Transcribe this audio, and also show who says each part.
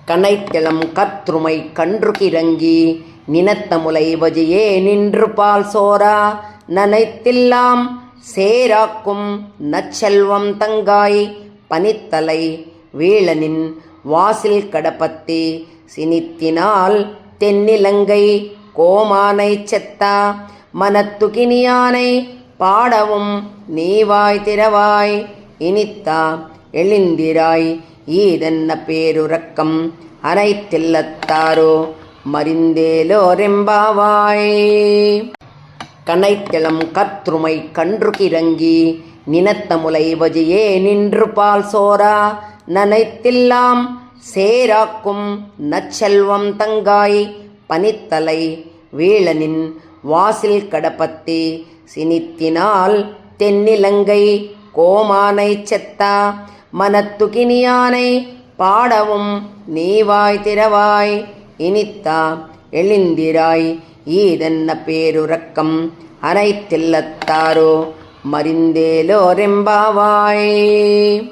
Speaker 1: கனைத்திளம் கற்றுமை கன்று கிறங்கி நினத்த முலை வஜியே நின்று பால் சோரா நனைத்தில்லாம் சேராக்கும் நச்செல்வம் தங்காய் பனித்தலை வீழனின் வாசில் கடப்பத்தி சினித்தினால் தென்னிலங்கை கோமானை செத்தா மனத்துகினியானை பாடவும் நீவாய் திறவாய் இனித்தா எழுந்திராய் ஈதென்ன பேருறக்கம் அனைத்தில்லத்தாரோ மறிந்தேலோரெம்பாவாய். கனைத்திளம் கற்றுமை கன்று கிறங்கி நினத்த முலை வஜியே நின்று பால் சோரா நனைத்தில்லாம் சேராக்கும் நச்செல்வம் தங்காய் பனித்தலை வீழனின் வாசில் கடப்பத்தி சினித்தினால் தென்னிலங்கை கோமானை செத்தா மனத்துகினியானை பாடவும் நீவாய் திறவாய் இனித்தா எழுந்திராய் ஈதென்ன பேருறக்கம் அனைத்தில்லத்தாரோ மறிந்தேலோரெம்பாவாய்.